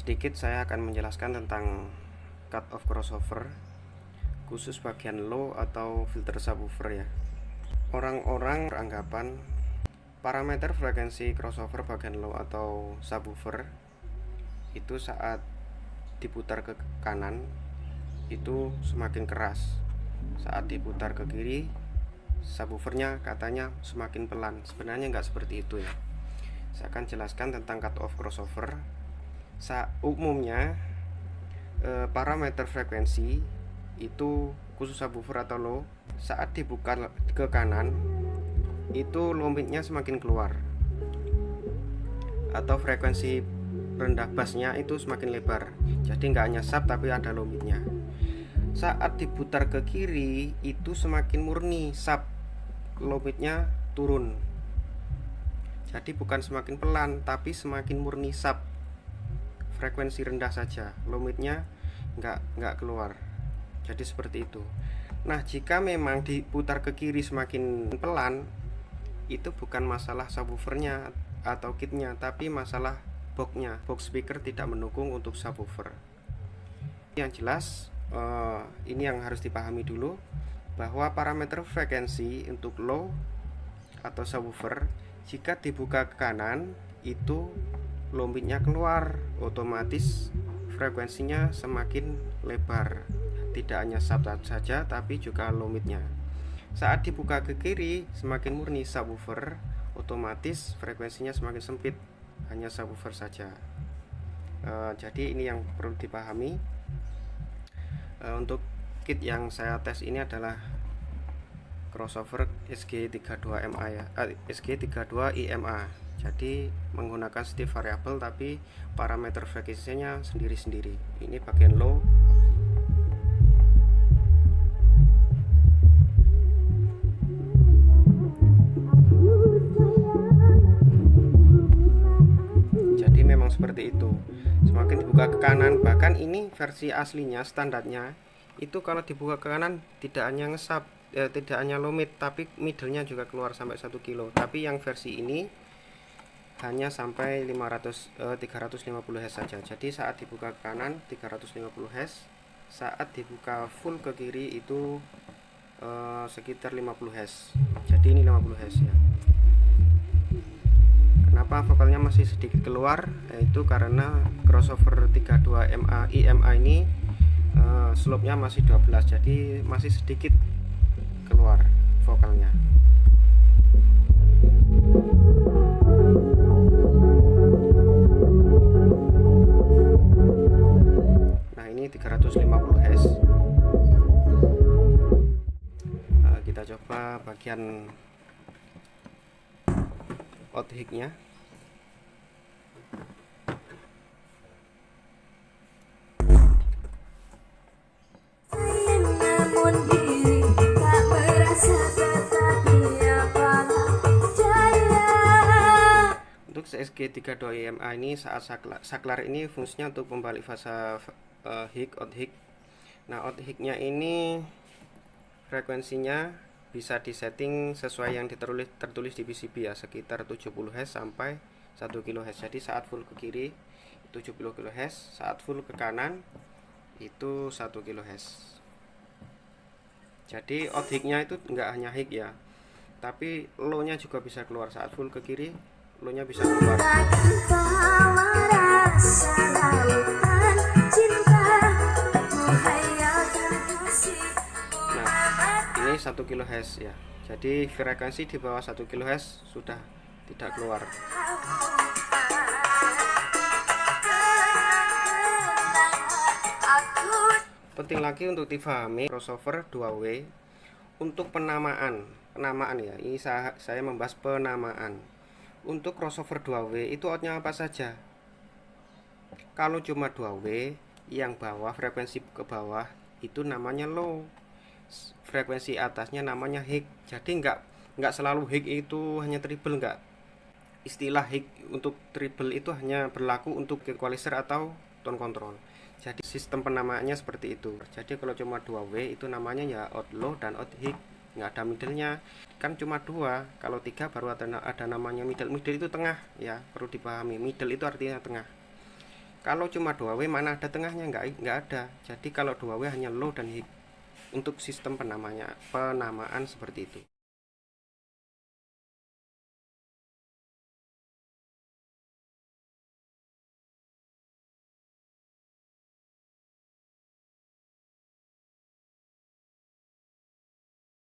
Sedikit saya akan menjelaskan tentang cut off crossover, khusus bagian low atau filter subwoofer ya. Orang-orang beranggapan parameter frekuensi crossover bagian low atau subwoofer itu saat diputar ke kanan itu semakin keras, saat diputar ke kiri subwoofernya katanya semakin pelan. Sebenarnya nggak seperti itu ya. Saya akan jelaskan tentang cut off crossover. Umumnya parameter frekuensi itu khusus subwoofer atau low, saat dibuka ke kanan itu low midnya semakin keluar, atau frekuensi rendah bassnya itu semakin lebar. Jadi nggak hanya sub tapi ada low midnya. Saat diputar ke kiri itu semakin murni sub, low midnya turun. Jadi bukan semakin pelan tapi semakin murni sub, frekuensi rendah saja, low midnya nggak keluar. Jadi seperti itu. Nah, jika memang diputar ke kiri semakin pelan, itu bukan masalah subwoofernya atau kitnya, tapi masalah boxnya. Box speaker tidak mendukung untuk subwoofer. Yang jelas ini yang harus dipahami dulu, bahwa parameter frekuensi untuk low atau subwoofer jika dibuka ke kanan itu low midnya keluar, otomatis frekuensinya semakin lebar. Tidak hanya sub saja tapi juga low midnya. Saat dibuka ke kiri semakin murni subwoofer, otomatis frekuensinya semakin sempit, hanya subwoofer saja. Jadi ini yang perlu dipahami. Untuk kit yang saya tes ini adalah crossover SG32MA ya, SG32IMA. Jadi menggunakan setiap variabel tapi parameter frekuensinya sendiri-sendiri. Ini bagian low. Jadi memang seperti itu. Semakin dibuka ke kanan, bahkan ini versi aslinya standarnya itu kalau dibuka ke kanan tidak hanya ngesap, tidak hanya low mid tapi middle-nya juga keluar sampai 1 kilo. Tapi yang versi ini hanya sampai 350 Hz saja. Jadi saat dibuka ke kanan 350 Hz, saat dibuka full ke kiri itu sekitar 50 Hz. Jadi ini 50 Hz ya. Kenapa vokalnya masih sedikit keluar? Yaitu karena crossover 32MA IMA ini slope-nya masih 12, jadi masih sedikit keluar vokalnya. Nah, ini 350 Hz. Kita coba bagian outhik-nya. Untuk SG32IMA ini saat saklar ini fungsinya untuk membalik fase outhik. Nah, outhik-nya ini frekuensinya bisa disetting sesuai yang tertulis di PCB ya, sekitar 70 Hz sampai 1 kHz. Jadi saat full ke kiri 70 kHz, saat full ke kanan itu 1 kHz. Jadi outhik-nya itu enggak hanya hik ya, tapi low-nya juga bisa keluar. Saat full ke kiri low-nya bisa keluar. Ini 1 kHz ya. Jadi frekuensi di bawah 1 kHz sudah tidak keluar. Penting lagi untuk dipahami crossover 2W untuk penamaan ya. Ini saya membahas penamaan. Untuk crossover 2W itu outnya apa saja? Kalau cuma 2W yang bawah, frekuensi ke bawah itu namanya low, frekuensi atasnya namanya high. Jadi nggak selalu high itu hanya treble, nggak. Istilah high untuk treble itu hanya berlaku untuk equalizer atau tone control. Jadi sistem penamaannya seperti itu. Jadi kalau cuma 2W itu namanya ya out low dan out high, nggak ada middle-nya. Kan cuma 2, kalau 3 baru ada namanya middle. Middle itu tengah ya, perlu dipahami. Middle itu artinya tengah. Kalau cuma 2W mana ada tengahnya, nggak ada. Jadi kalau 2W hanya low dan high untuk sistem penamaan seperti itu.